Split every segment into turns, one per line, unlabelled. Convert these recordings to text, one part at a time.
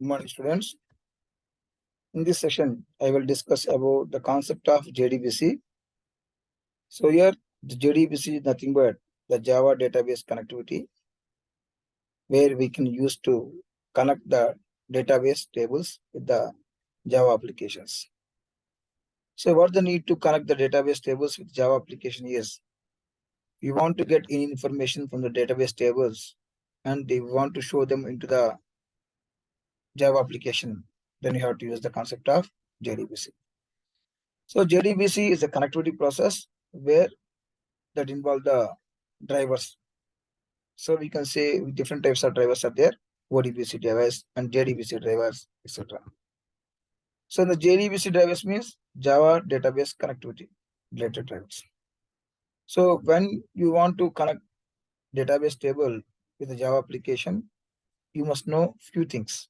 Good morning, students. In this session, I will discuss about the concept of JDBC. So here, the JDBC is nothing but the Java database connectivity, where we can use to connect the database tables with the Java applications. So what the need to connect the database tables with Java application is, we want to get any information from the database tables and we want to show them into the Java application, then you have to use the concept of JDBC. So JDBC is a connectivity process where that involve the drivers. So we can say different types of drivers are there, ODBC drivers and JDBC drivers, etc. So the JDBC drivers means Java database connectivity related drivers. So when you want to connect database table with the Java application, you must know few things.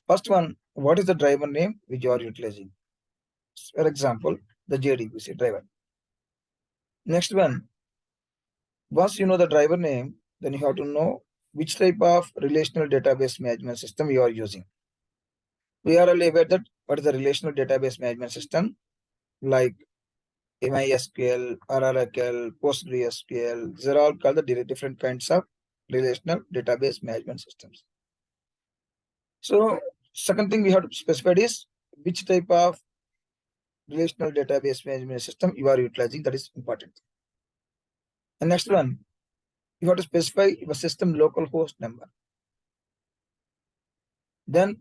First one, what is the driver name which you are utilizing? For example, the JDBC driver. Next one, once you know the driver name, then you have to know which type of relational database management system you are using. We are all aware that what is the relational database management system, like MySQL, Oracle, PostgreSQL. These are all called the different kinds of relational database management systems. So second thing we have to specify is which type of relational database management system you are utilizing. That is important. And next one, you have to specify your system local host number. Then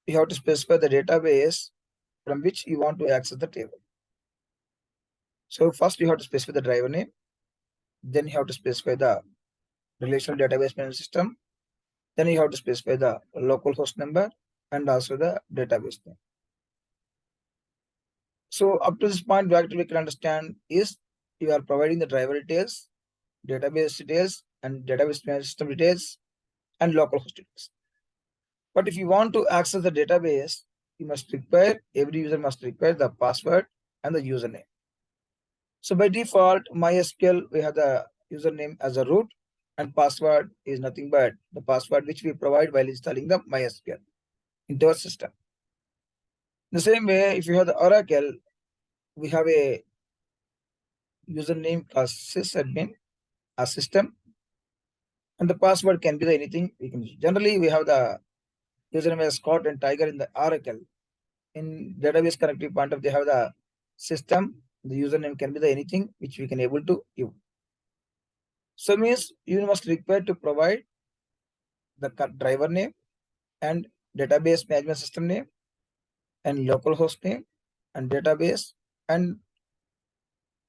you have to specify the database from which you want to access the table. So first you have to specify the driver name. Then you have to specify the relational database management system. Then you have to specify the local host number and also the database name. So up to this point, what we can understand is you are providing the driver details, database details, and database management system details, and local host details. But if you want to access the database, every user must require the password and the username. So by default, MySQL, we have the username as a root and password is nothing but the password which we provide while installing the MySQL into our system. The same way, if you have the Oracle, we have a username called sysadmin, a system, and the password can be the anything we can use. Generally, we have the username as Scott and Tiger in the Oracle. In database connectivity point of view, they have the system. The username can be the anything which we can able to give. So means you must require to provide the driver name and database management system name and local host name and database and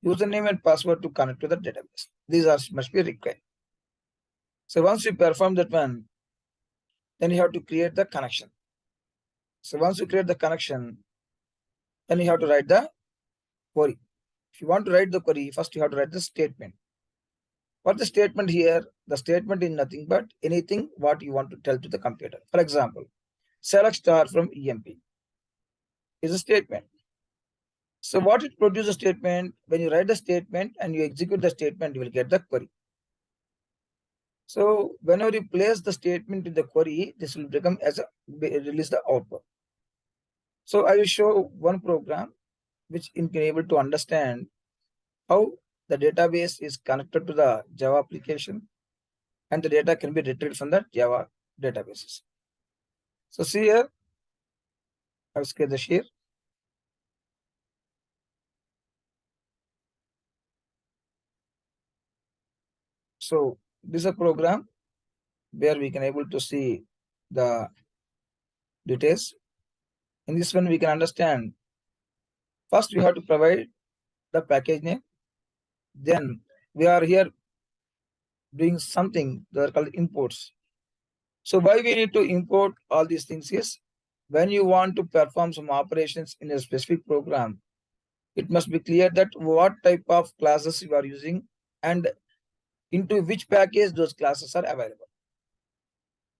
username and password to connect to the database. These are must be required. So once you perform that one, then you have to create the connection. So once you create the connection, then you have to write the query. If you want to write the query, first you have to write the statement. What the statement here? The statement is nothing but anything what you want to tell to the computer. For example, select star from EMP is a statement. So what it produces a statement, when you write the statement and you execute the statement, you will get the query. So whenever you place the statement in the query, this will become as a release the output. So I will show one program which can be able to understand how the database is connected to the Java application and the data can be retrieved from the Java databases. So see here, I will scale the share. So this is a program where we can able to see the details. In this one, we can understand. First, we have to provide the package name. Then we are here doing something that are called imports. So why we need to import all these things is when you want to perform some operations in a specific program, it must be clear that what type of classes you are using and into which package those classes are available.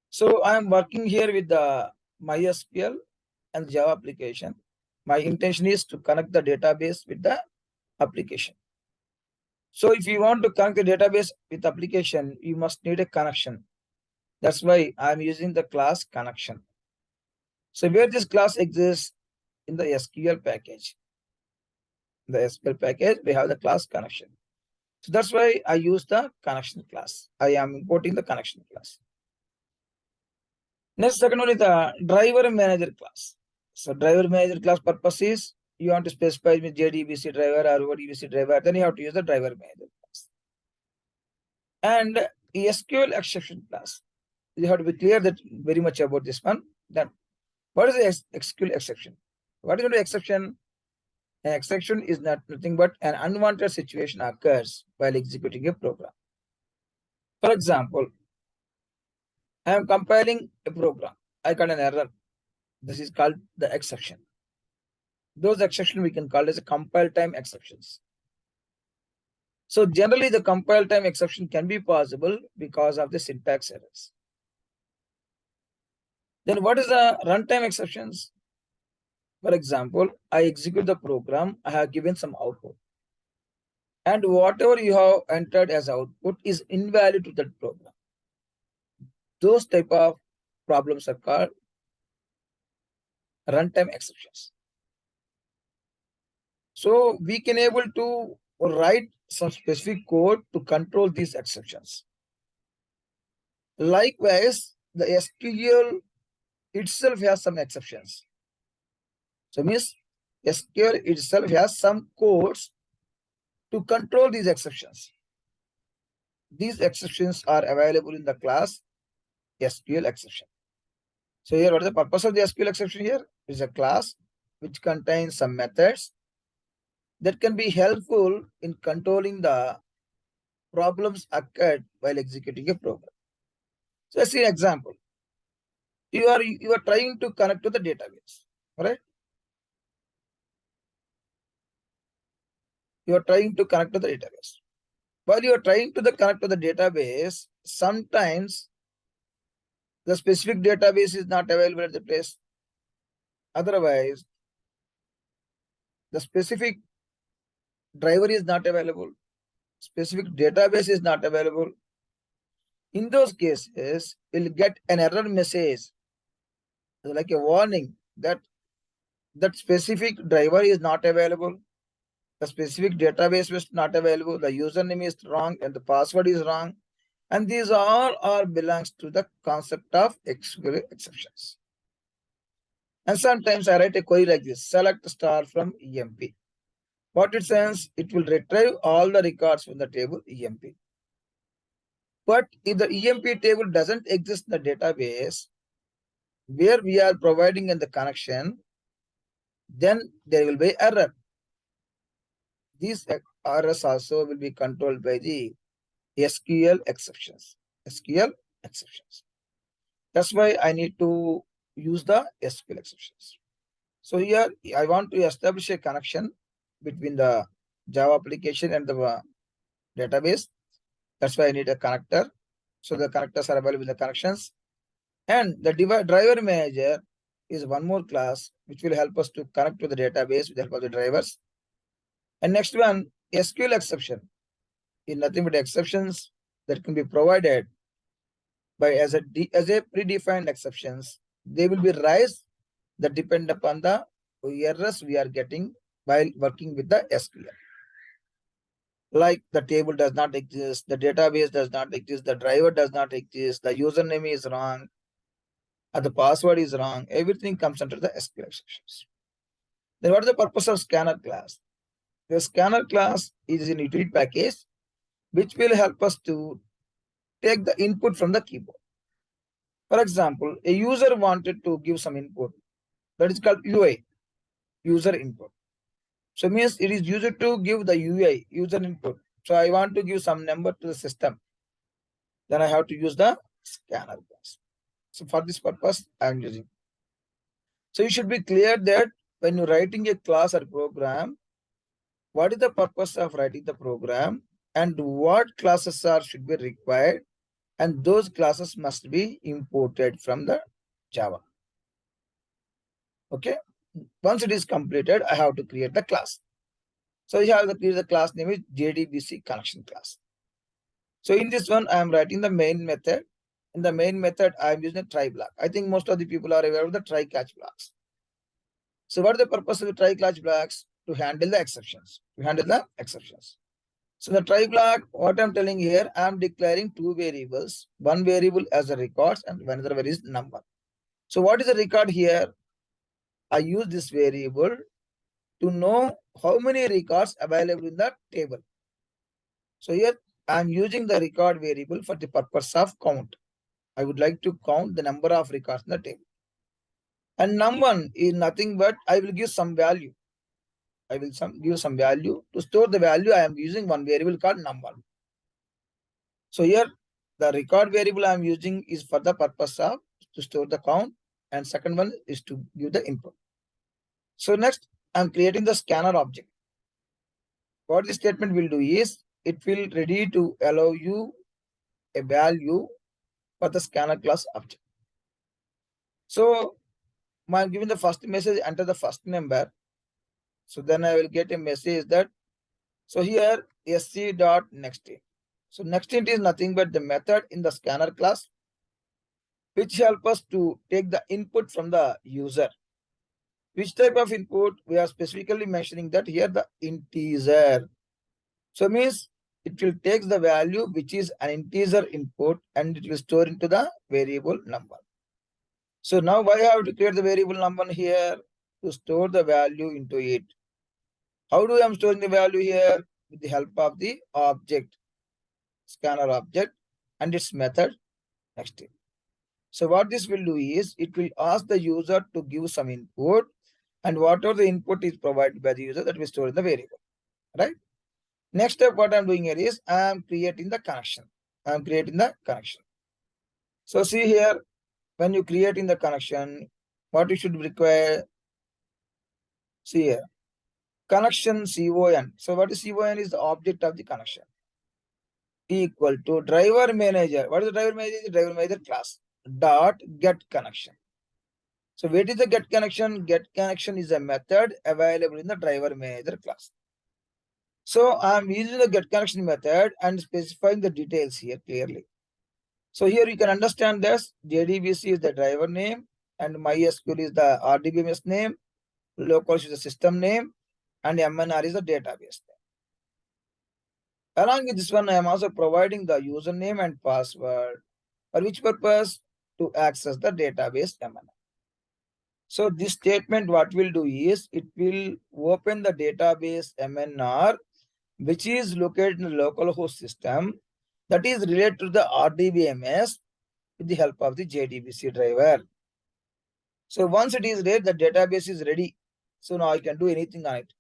So I am working here with the MySQL and Java application. My intention is to connect the database with the application. So if you want to connect the database with application, you must need a connection. That's why I'm using the class connection. So where this class exists in the SQL package. In the SQL package, we have the class connection. So that's why I use the connection class. I am importing the connection class. Next, second one is the driver manager class. So driver manager class purpose is you want to specify with JDBC driver or ODBC driver, then you have to use the driver manager class. And SQL exception class. You have to be clear that very much about this one. That what is the SQL exception? What is the exception? An exception is nothing but an unwanted situation occurs while executing a program. For example, I am compiling a program. I got an error. This is called the exception. Those exceptions we can call as a compile time exceptions. So generally the compile time exception can be possible because of the syntax errors. Then what is the runtime exceptions? For example, I execute the program, I have given some output. And whatever you have entered as output is invalid to that program. Those type of problems are called runtime exceptions. So we can able to write some specific code to control these exceptions. Likewise, the SQL itself has some exceptions. So means SQL itself has some codes to control these exceptions. These exceptions are available in the class SQL exception. So here, what is the purpose of the SQL exception here? It is a class which contains some methods that can be helpful in controlling the problems occurred while executing a program. So let's see an example. You are trying to connect to the database, right? You are trying to connect to the database. While you are trying to connect to the database, sometimes the specific database is not available at the place. Otherwise, the specific driver is not available. Specific database is not available. In those cases, you'll get an error message, like a warning that that specific driver is not available. The specific database is not available. The username is wrong and the password is wrong. And these all are belongs to the concept of exceptions. And sometimes I write a query like this: select star from EMP. What it says, it will retrieve all the records from the table EMP. But if the EMP table doesn't exist in the database where we are providing in the connection, then there will be error. These errors also will be controlled by the SQL exceptions. SQL exceptions. That's why I need to use the SQL exceptions. So here I want to establish a connection between the Java application and the database. That's why I need a connector. So the connectors are available in the connections. And the driver manager is one more class which will help us to connect to the database with the help of the drivers. And next one, SQL exception is nothing but exceptions that can be provided by as a predefined exceptions. They will be raised that depend upon the errors we are getting while working with the SQL. Like the table does not exist, the database does not exist, the driver does not exist, the username is wrong, or the password is wrong. Everything comes under the SQL exceptions. Then what is the purpose of scanner class? The scanner class is an utility package which will help us to take the input from the keyboard. For example, a user wanted to give some input. That is called UI, user input. So means it is used to give the UI, user input. So I want to give some number to the system. Then I have to use the scanner class. So for this purpose, I am using. So you should be clear that when you're writing a class or program, what is the purpose of writing the program and what classes should be required, and those classes must be imported from the Java. Okay. Once it is completed, I have to create the class. So you have to create the class name is JDBC Connection class. So in this one, I am writing the main method in the main method, I am using a try block. I think most of the people are aware of the try catch blocks. So what is the purpose of the try catch blocks? To handle the exceptions. So the try block, what I'm telling here, I'm declaring two variables. One variable as a records and another variable is number. So what is the record here? I use this variable to know how many records available in the table. So here I'm using the record variable for the purpose of count. I would like to count the number of records in the table. And num1 is nothing but I will give some value. I will give some value. To store the value, I am using one variable called num1. So here the record variable I am using is for the purpose of to store the count, and second one is to give the input. So next I am creating the scanner object. What this statement will do is it will ready to allow you a value for the scanner class object. So I am giving the first message, enter the first number. So then I will get a message that, so here sc.nextInt. So nextInt is nothing but the method in the scanner class which help us to take the input from the user. Which type of input? We are specifically mentioning that here the integer. So means it will take the value which is an integer input and it will store into the variable number. So now why I have to create the variable number here? To store the value into it. How do I am storing the value here? With the help of the object, scanner object and its method next. So what this will do is it will ask the user to give some input, and whatever the input is provided by the user, that will store in the variable, right? Next step, what I'm doing here is I am creating the connection. So see here, when you create in the connection, what you should require. See here, connection con. So what is con? Is the object of the connection. Equal to driver manager. What is the driver manager? The driver manager class. Dot get connection. So where is the get connection? Get connection is a method available in the driver manager class. So I'm using the get connection method and specifying the details here clearly. So here you can understand this. JDBC is the driver name and MySQL is the RDBMS name. Localhost is the system name and MNR is the database name. Along with this one, I am also providing the username and password. For which purpose? To access the database MNR. So this statement what will do is it will open the database MNR which is located in the localhost system that is related to the RDBMS with the help of the JDBC driver. So once it is ready, the database is ready. So now I can do anything on it.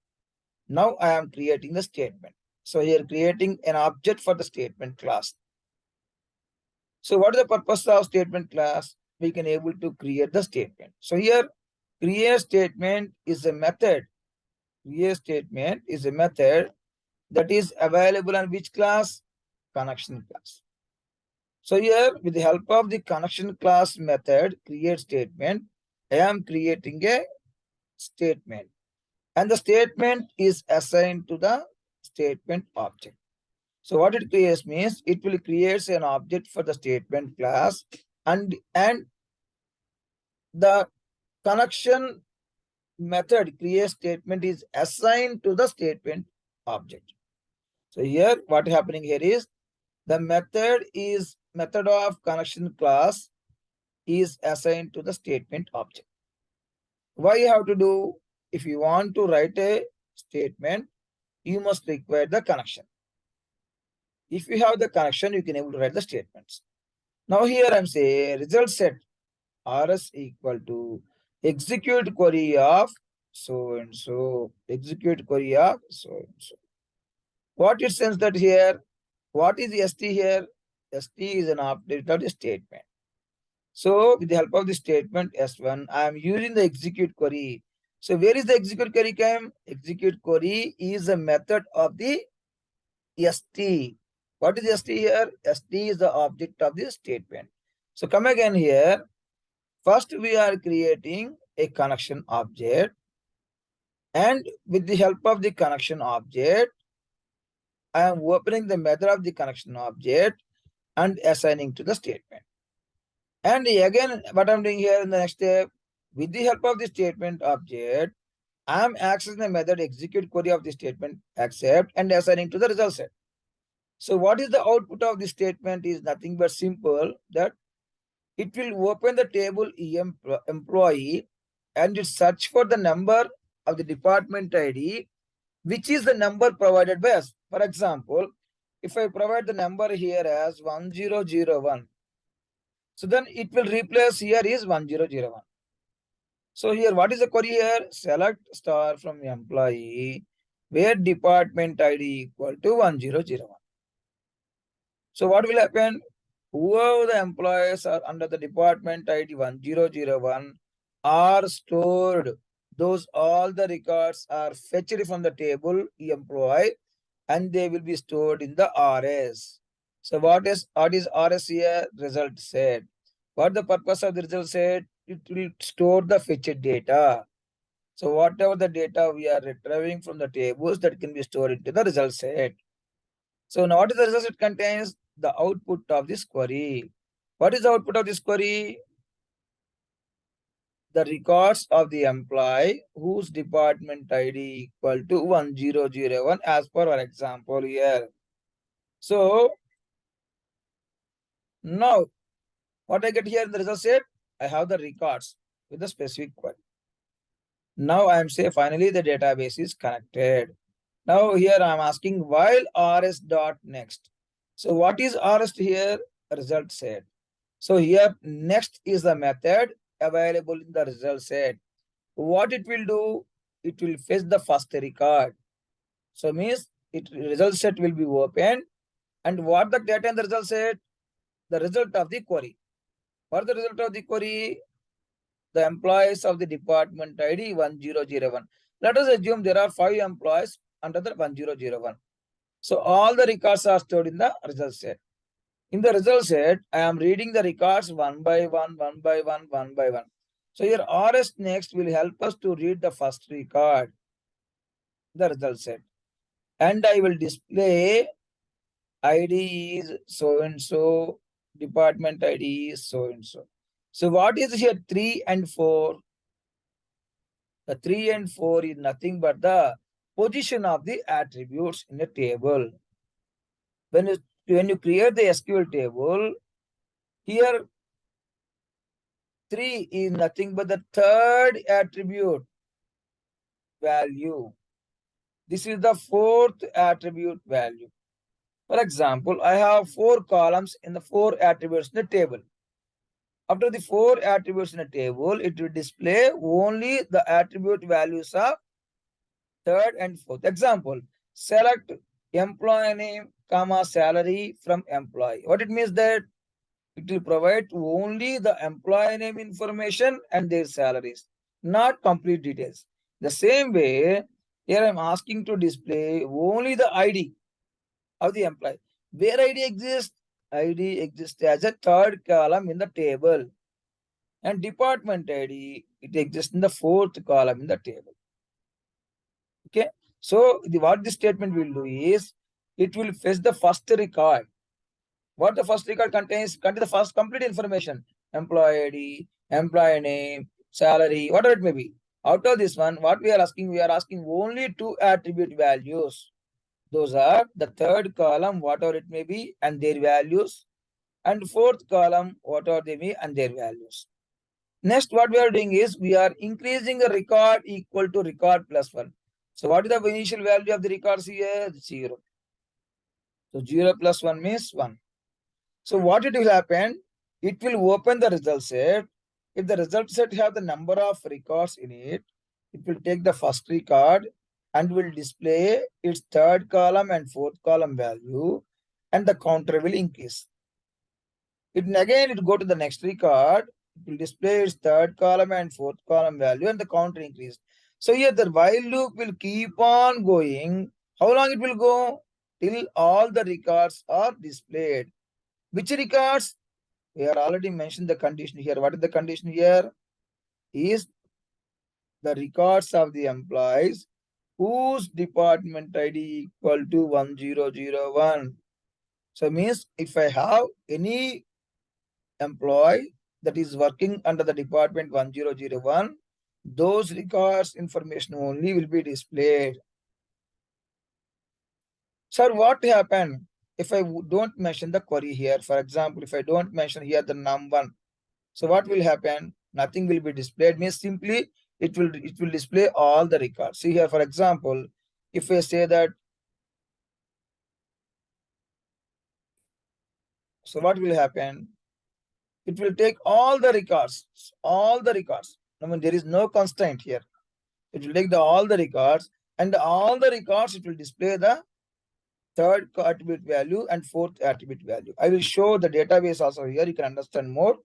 Now I am creating the statement. So here creating an object for the statement class. So what is the purpose of statement class? We can able to create the statement. So here create statement is a method. Create statement is a method that is available on which class? Connection class. So here with the help of the connection class method create statement, I am creating a statement and the statement is assigned to the statement object. So what it creates means it will create an object for the statement class and the connection method create statement is assigned to the statement object. So here what happening here is the method of connection class is assigned to the statement object. Why you have to do? If you want to write a statement, you must require the connection. If you have the connection, you can able to write the statements. Now here I'm saying result set rs equal to execute query of so and so, execute query of so and so. What it says that here, what is st here? St is an update of the statement. So with the help of the statement S1, I am using the execute query. So where is the execute query came? Execute query is a method of the st. What is st here? St is the object of the statement. So come again here. First we are creating a connection object and with the help of the connection object, I am opening the method of the connection object and assigning to the statement. And again, what I'm doing here in the next step, with the help of the statement object, I'm accessing the method execute query of the statement accept and assigning to the result set. So what is the output of the statement is nothing but simple that it will open the table employee and it search for the number of the department ID, which is the number provided by us. For example, if I provide the number here as 1001, so then it will replace here is 1001. So here, what is the query here? Select star from employee where department ID equal to 1001. So what will happen? Whoever the employees are under the department ID 1001 are stored. Those all the records are fetched from the table employee and they will be stored in the RS. So what is RS here? Result set. What the purpose of the result set? It will store the fetched data. So whatever the data we are retrieving from the tables that can be stored into the result set. So now what is the result set contains? The output of this query. What is the output of this query? The records of the employee whose department ID equal to 1001 as per our example here. So now what I get here in the result set, I have the records with the specific query. Now I am say finally the database is connected. Now here I am asking while rs dot next. So what is rs here? Result set. So here next is the method available in the result set. What it will do? It will fetch the first record. So means it result set will be opened. And what the data in the result set? The result of the query. What the result of the query? The employees of the department ID 1001. Let us assume there are 5 employees under the 1001. So all the records are stored in the result set. In the result set, I am reading the records one by one, one by one, one by one. So here RS next will help us to read the first record, the result set. And I will display ID is so and so, department ID is so and so. So what is here 3 and 4? The 3 and 4 is nothing but the position of the attributes in the table. When you create the SQL table, here 3 is nothing but the third attribute value. This is the fourth attribute value. For example, I have 4 columns in the 4 attributes in the table. After the 4 attributes in the table, it will display only the attribute values of third and fourth. Example, select employee name, comma, salary from employee. What it means that it will provide only the employee name information and their salaries, not complete details. The same way, here I'm asking to display only the ID of the employee. Where ID exists? ID exists as a third column in the table. And department ID, it exists in the fourth column in the table. Okay. So what this statement will do is, it will fetch the first record. What the first record contains the first complete information. Employee ID, employee name, salary, whatever it may be. Out of this one, what we are asking only 2 attribute values. Those are the third column, whatever it may be, and their values. And fourth column, whatever they may, and their values. Next, what we are doing is, we are increasing a record equal to record plus 1. So what is the initial value of the records here? 0. So 0 plus 1 means 1. So what it will happen? It will open the result set. If the result set have the number of records in it, it will take the first record and will display its third column and fourth column value, and the counter will increase. It go to the next record, it will display its third column and fourth column value, and the counter increase. So here the while loop will keep on going. How long it will go? Till all the records are displayed. Which records? We are already mentioned the condition here. What is the condition here? Is the records of the employees whose department ID equal to 1001. So means if I have any employee, that is working under the department 1001, those records information only will be displayed. Sir, what happened if I don't mention the query here? For example, if I don't mention here the num1, so what will happen? Nothing will be displayed. Means simply it will display all the records. See here, for example, if I say that, so what will happen? It will take all the records, all the records. I mean, there is no constraint here. It will take all the records, and all the records it will display the third attribute value and fourth attribute value. I will show the database also here. You can understand more.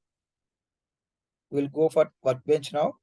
We'll go for workbench now.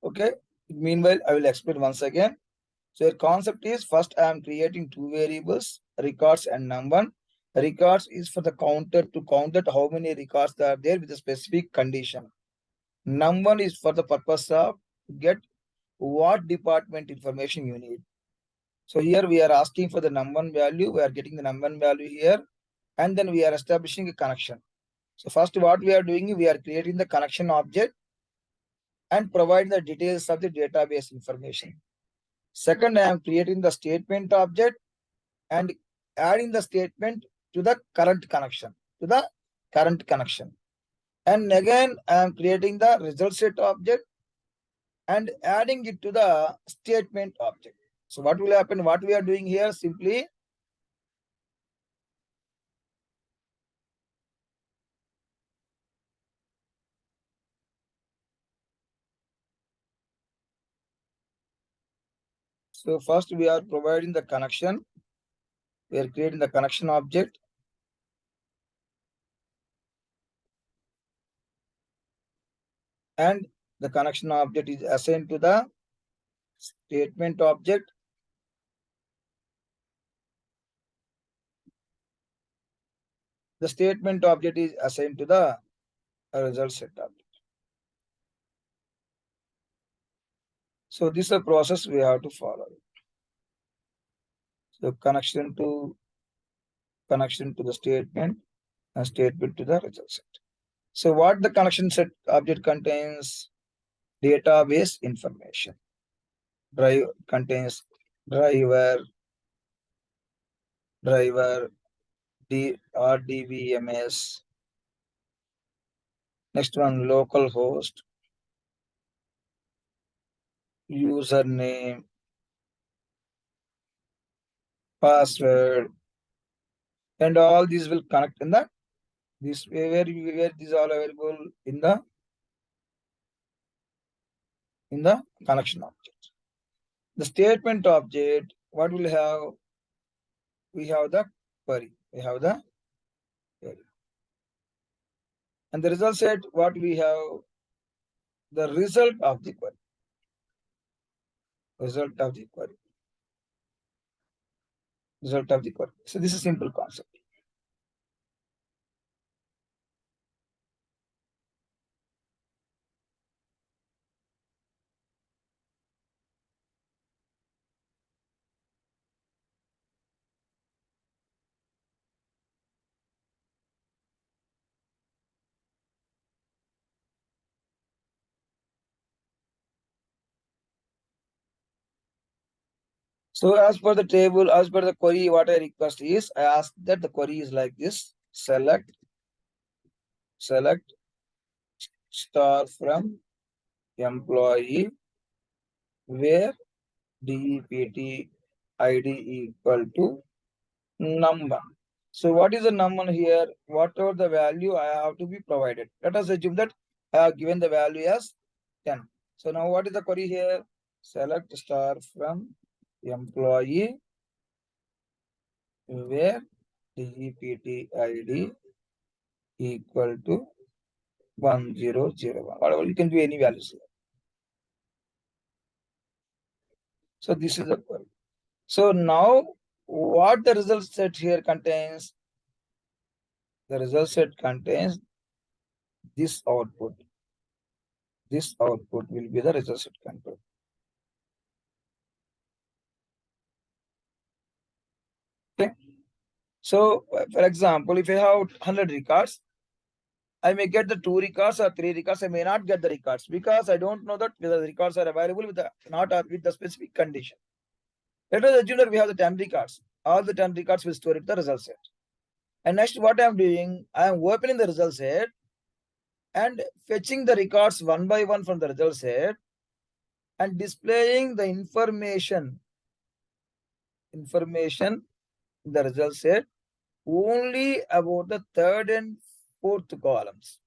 Okay. Meanwhile, I will explain once again. So your concept is, first I am creating two variables, records and num1. Records is for the counter to count that how many records are there with a specific condition. Num1 is for the purpose of get what department information you need. So here we are asking for the num1 value. We are getting the num1 value here, and then we are establishing a connection. So first what we are doing, we are creating the connection object and provide the details of the database information. Second, I am creating the statement object and adding the statement to the current connection, And again, I am creating the result set object and adding it to the statement object. So what will happen? What we are doing here simply, so first we are providing the connection. We are creating the connection object. And the connection object is assigned to the statement object. The statement object is assigned to the result set object. So this is a process we have to follow. So connection to the statement and statement to the result set. So what the connection set object contains? Database information. Drive contains driver, RDBMS. Next one, local host, username, password, and all these will connect in the this where these are available in the connection object. The statement object, what will have? We have the query. We have the query. And the result set, what we have? The result of the query. Result of the query. Result of the query. So this is a simple concept. So as per the table, as per the query, what I request is, I ask that the query is like this: select star from employee where DPT ID equal to number. So what is the number here? Whatever the value I have to be provided. Let us assume that I have given the value as 10. So now what is the query here? select star from employee where DEPT ID equal to 1001. Whatever, you can do any values here. So this is the query. So now what the result set here contains? The result set contains this output. This output will be the result set control. Okay. So for example, if I have 100 records, I may get the 2 records or 3 records. I may not get the records because I don't know that whether the records are available with the not or with the specific condition. Let us assume that we have the 10 records. All the 10 records will store in the result set. And next, what I am doing, I am opening the result set and fetching the records one by one from the result set and displaying the information in the result set only about the third and fourth columns.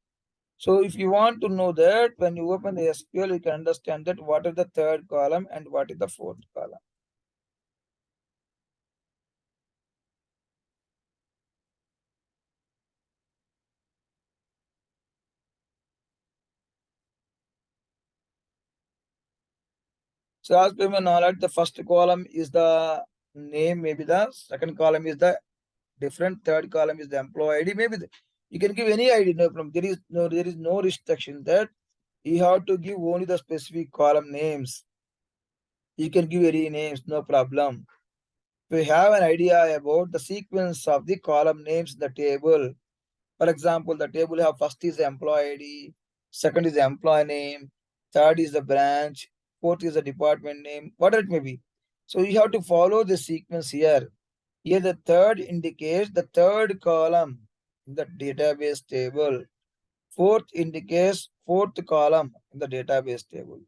So if you want to know that, when you open the SQL, you can understand that what is the third column and what is the fourth column. So as per my knowledge, the first column is the name, maybe the second column is the different, third column is the employee ID, maybe you can give any ID, no problem. There is no restriction that you have to give only the specific column names. You can give any names, no problem. If you have an idea about the sequence of the column names in the table, for example, the table have first is the employee ID, second is the employee name, third is the branch, fourth is the department name, whatever it may be. So you have to follow the sequence here. Here the third indicates the third column in the database table. Fourth indicates fourth column in the database table.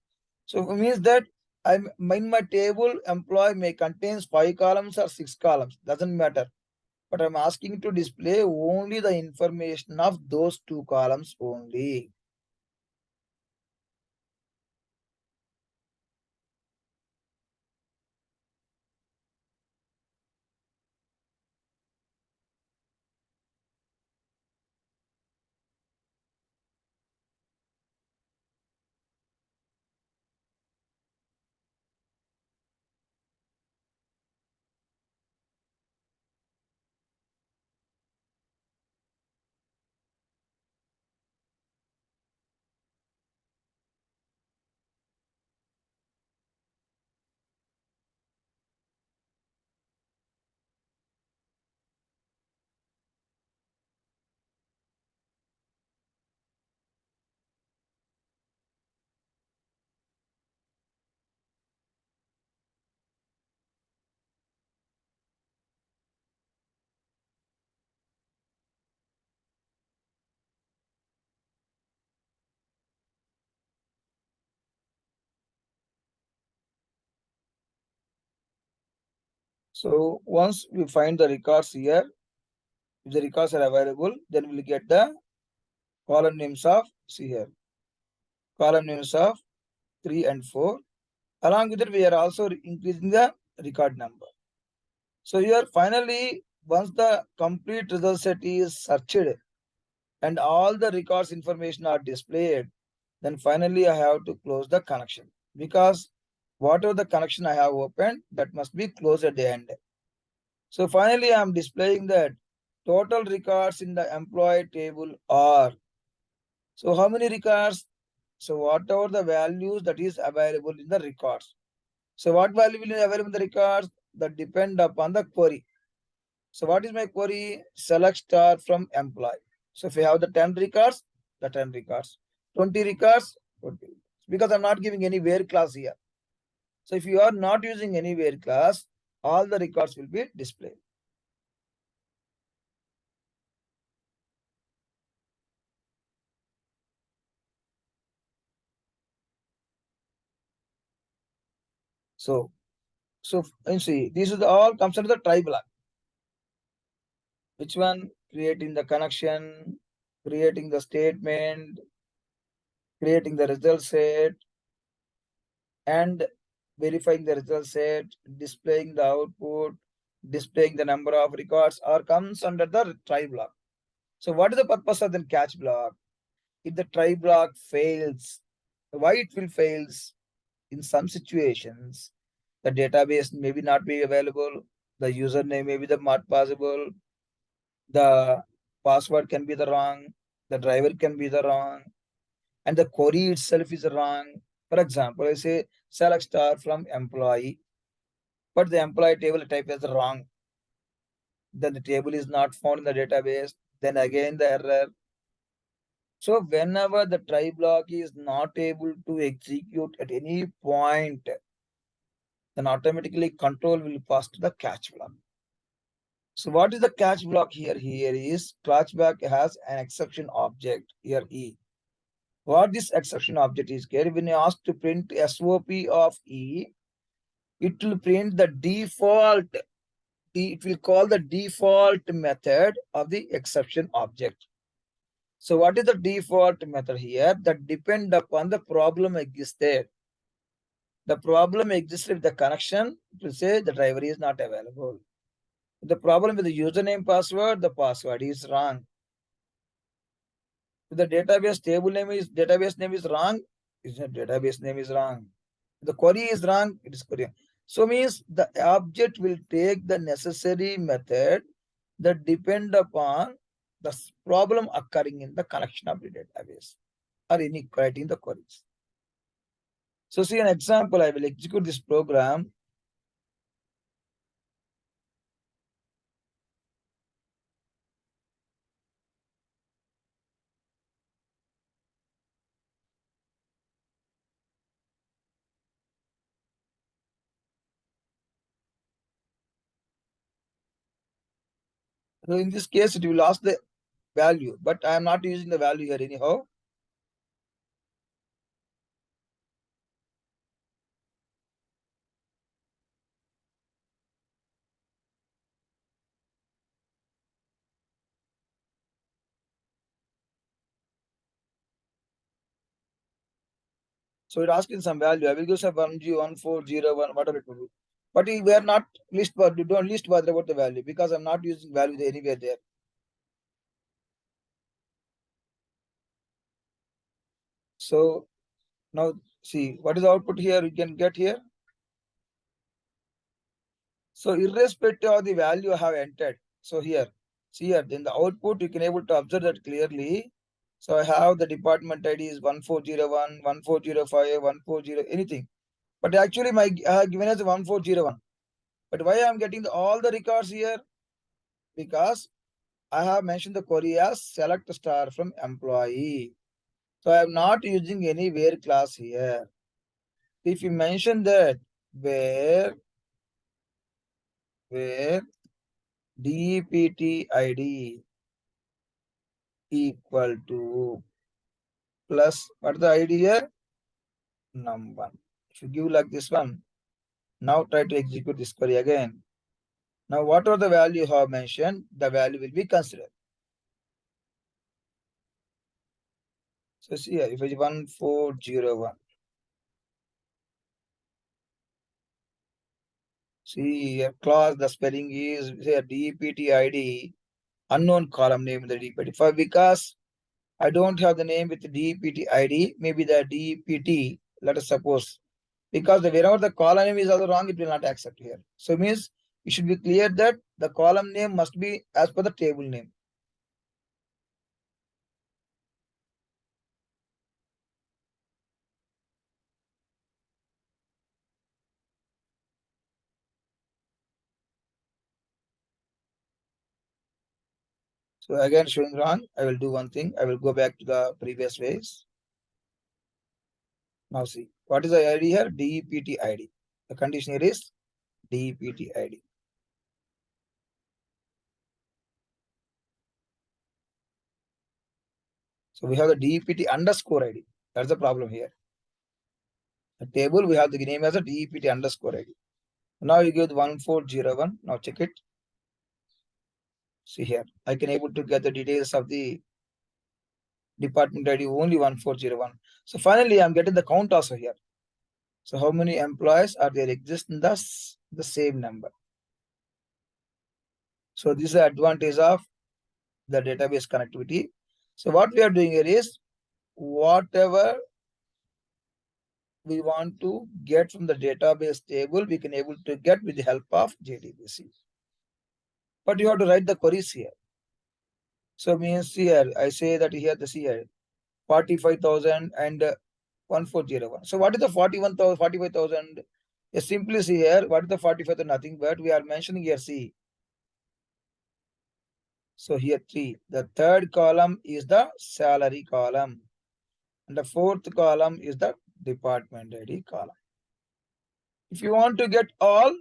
So it means that I'm in my table employee may contains 5 columns or 6 columns, doesn't matter. But I'm asking to display only the information of those 2 columns only. So once we find the records here, if the records are available, then we'll get the column names of, see here, column names of 3 and 4. Along with it, we are also increasing the record number. So here finally, once the complete result set is searched and all the records information are displayed, then finally I have to close the connection because whatever the connection I have opened, that must be closed at the end. So finally, I am displaying that total records in the employee table are. So how many records? So whatever the values that is available in the records. So what value will be available in the records? That depend upon the query. So what is my query? Select star from employee. So if you have the 10 records, the 10 records. 20 records, 20. Because I'm not giving any where class here. So if you are not using any where class, all the records will be displayed. So and see, this is all comes under the try block. Which one? Creating the connection, creating the statement, creating the result set, and verifying the result set, displaying the output, displaying the number of records, or comes under the try block. So what is the purpose of the catch block? If the try block fails, why it will fails? In some situations, the database may be not be available, the username may be the not possible, the password can be the wrong, the driver can be the wrong, and the query itself is wrong. For example, I say select star from employee, but the employee table type is wrong. Then the table is not found in the database. Then again the error. So whenever the try block is not able to execute at any point, then automatically control will pass to the catch block. So what is the catch block here? Here is catch block has an exception object here E. What this exception object is here, when you ask to print SOP of E, it will print the default, it will call the default method of the exception object. So what is the default method here? That depend upon the problem existed. The problem exists with the connection, it will say the driver is not available. The problem with the username password, the password is wrong. If the database name is wrong, database name is wrong. If the query is wrong, it is query. So means the object will take the necessary method that depend upon the problem occurring in the connection of the database or inequality in the queries. So see an example, I will execute this program. So in this case, it will ask the value, but I am not using the value here anyhow. So it asking some value. I will give some 1G1401, whatever it will be. But we are not list, but you don't list bother about the value because I'm not using value anywhere there. So now see what is the output here you can get here. So irrespective of the value I have entered. So here, see here, then the output you can able to observe that clearly. So I have the department ID is 1401, 1405, 140, anything. But actually my I have given as 1401. But why I am getting all the records here? Because I have mentioned the query as select star from employee. So I am not using any where class here. If you mention that where DPT ID equal to plus what is the ID here? Num1. If you give like this one, now try to execute this query again. Now whatever the value you have mentioned, the value will be considered. So see here, if it's 1401. See here, class, the spelling is here DPT ID, unknown column name in the DPT. For because I don't have the name with the DPT ID, maybe the DPT, let us suppose. Because wherever the column name is also wrong, it will not accept here. So it means it should be clear that the column name must be as per the table name. So again, showing wrong, I will do one thing. I will go back to the previous ways. Now see, what is the ID here? DPT ID. The condition here is DPT ID. So we have the DPT underscore ID. That's the problem here. The table we have the name as a DPT underscore ID. Now you give the 1401. Now check it. See here, I can able to get the details of the department ID only 1401. So finally, I'm getting the count also here. So how many employees are there exist in the same number? So this is the advantage of the database connectivity. So what we are doing here is whatever we want to get from the database table, we can able to get with the help of JDBC. But you have to write the queries here. So means here, I say that here, this here, 45,000 and 1401. So what is the 41,000, 45,000? Yes, simply see here, what is the 45,000? Nothing but we are mentioning here, see. So here 3. The third column is the salary column. And the fourth column is the department ID column. If you want to get all,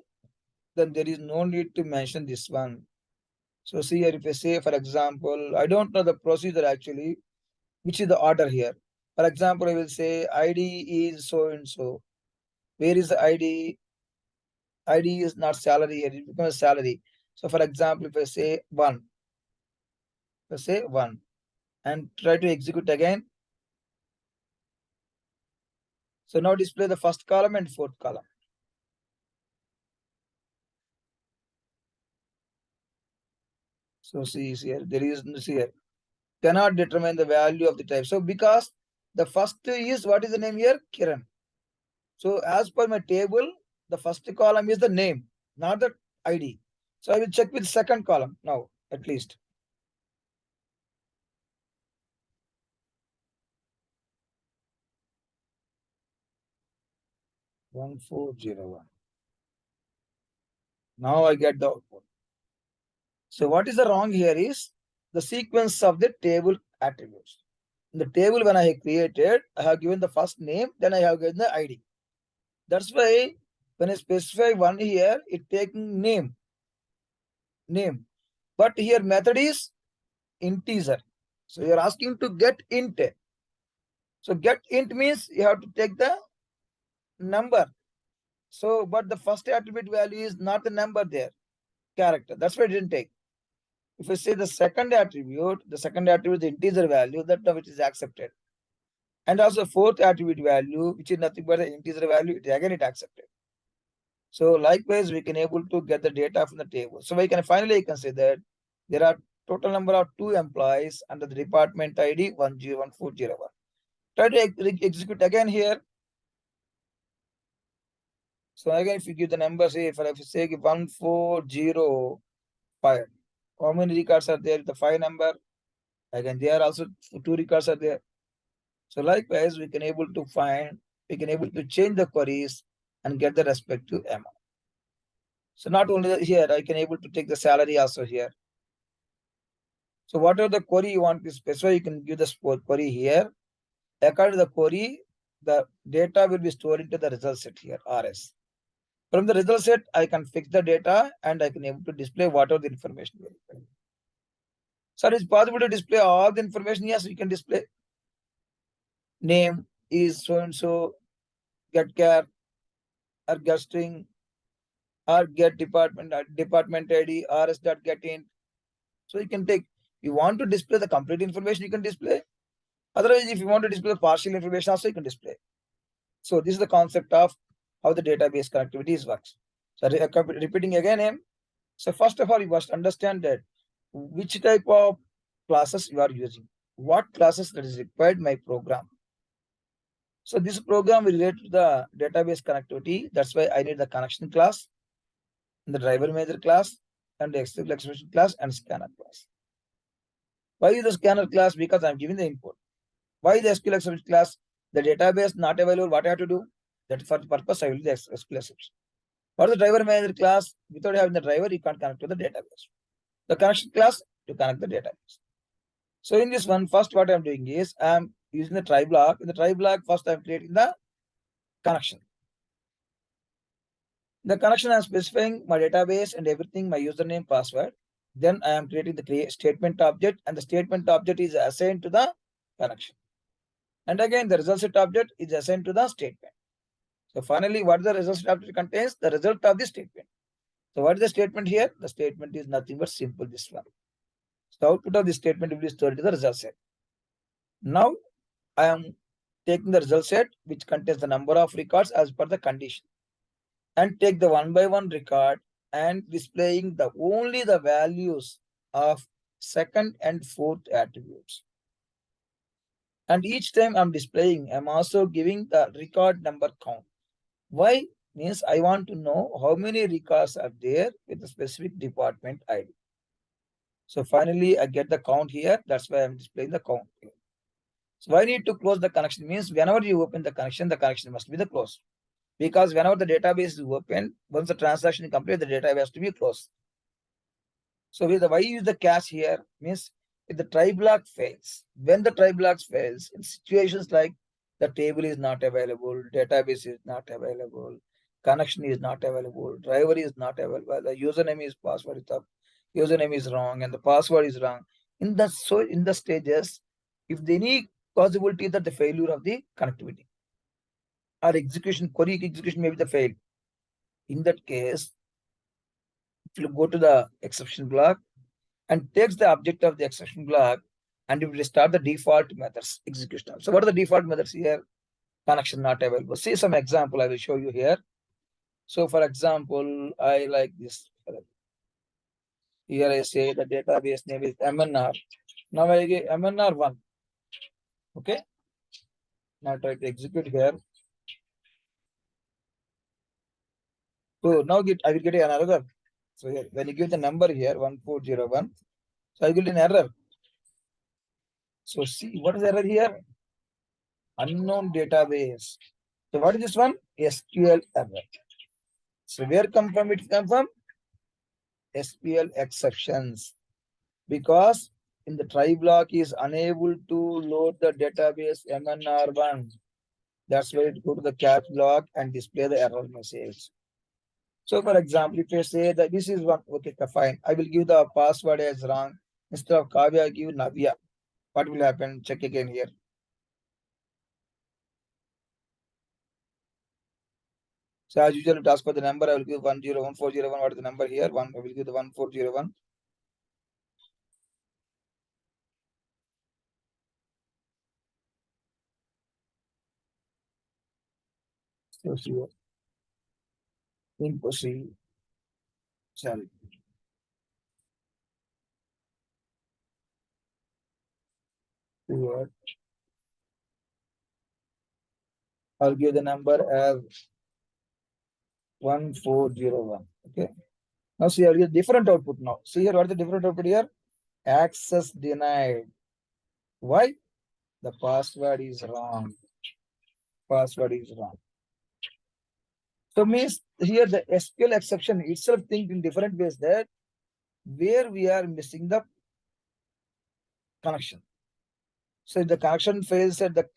then there is no need to mention this one. So see here, if I say, for example, I don't know the procedure actually, which is the order here. For example, I will say ID is so and so. Where is the ID? ID is not salary here, it becomes salary. So for example, if I say 1, if I say 1 and try to execute again. So now display the first column and fourth column. So see here, there is here. Cannot determine the value of the type. So because the first is, what is the name here? Kiran. So as per my table, the first column is the name, not the ID. So I will check with second column now, at least. One 1401. Now I get the output. So what is the wrong here is the sequence of the table attributes. In the table when I have created, I have given the first name, then I have given the ID. That's why when I specify one here, it taking name. But here method is integer. So you're asking to get int. So get int means you have to take the number. So, but the first attribute value is not the number there, character. That's why I didn't take. If I say the second attribute is the integer value, that which is accepted. And also fourth attribute value, which is nothing but the integer value, again it accepted. So likewise, we can able to get the data from the table. So we can finally say that there are total number of 2 employees under the department ID 101401. Try to execute again here. So again, if you give the number, say, if you say 1405, how many records are there? The 5 number. Again, there are also 2 records are there. So likewise, we can able to change the queries and get the respective amount. So not only here, I can able to take the salary also here. So whatever the query you want to specify, you can give the query here. According to the query, the data will be stored into the result set here, RS. From the result set, I can fix the data and I can able to display whatever the information. So it's possible to display all the information. Yes, we can display. Name is so and so, get care, or get string, or get department ID, rs.get int. So you can take. You want to display the complete information, you can display. Otherwise, if you want to display the partial information, also you can display. So this is the concept of how the database connectivity works. So repeating again, so first of all, you must understand that which type of classes you are using, what classes that is required my program. So this program will relate to the database connectivity. That's why I need the connection class, the driver manager class, and the SQL expression class and scanner class. Why is the scanner class? Because I'm giving the input. Why the SQL exception class? The database not available, what I have to do? That for the purpose I will use the SQL exception. For the driver manager class, without having the driver, you can't connect to the database. The connection class to connect the database. So in this one, first what I'm doing is I'm using the try block. In the try block, first I'm creating the connection. The connection I'm specifying my database and everything, my username, password. Then I am creating the statement object, and the statement object is assigned to the connection. And again, the result set object is assigned to the statement. So finally, what the result set object contains? The result of the statement. So what is the statement here? The statement is nothing but simple, this one. So the output of this statement will be stored to the result set. Now I am taking the result set which contains the number of records as per the condition, and take the one by one record and displaying the only the values of second and fourth attributes. And each time I'm displaying, I'm also giving the record number count. Why? Means I want to know how many records are there with a specific department ID. So finally, I get the count here. That's why I'm displaying the count here. So I need to close the connection. Means whenever you open the connection must be the close. Because whenever the database is open, once the transaction is complete, the database has to be closed. So with the why use the cache here means if the try block fails, when the try blocks fails, in situations like the table is not available, database is not available, connection is not available, driver is not available, the username is password is up, username is wrong, and the password is wrong. In the stages, if any possibility that the failure of the connectivity or execution, query execution may be the fail. In that case, if you go to the exception block and takes the object of the exception block and it will start the default methods execution. So what are the default methods here? Connection not available. See some example I will show you here. So for example, I like this. Here I say the database name is MNR. Now I get MNR1. Okay. Now try to execute here. So now I will get an error. So here, when you give the number here 1401, so I get an error. So see what is the error here? Unknown database. So what is this one? SQL error. So where come from? It come from SQL exceptions. Because in the try block is unable to load the database MNR1. That's why it go to the catch block and display the error message. So for example, if you say that this is one, okay, fine. I will give the password as wrong. Instead of Kavya, I give Navya. What will happen? Check again here. So as usual, to ask for the number, I will give 101401. What is the number here? I will give the 1401. So see what? Impossible. Sorry. What? I'll give the number as 1401. Okay. Now see here, different output now. See here, what is the different output here? Access denied. Why? The password is wrong. Password is wrong. So means here the SQL exception itself think in different ways that where we are missing the connection. So if the connection fails at the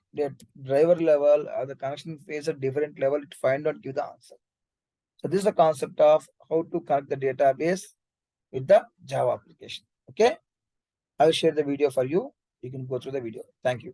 driver level or the connection fails at different level, to find out give the answer. So this is the concept of how to connect the database with the Java application. Okay. I will share the video for you. You can go through the video. Thank you.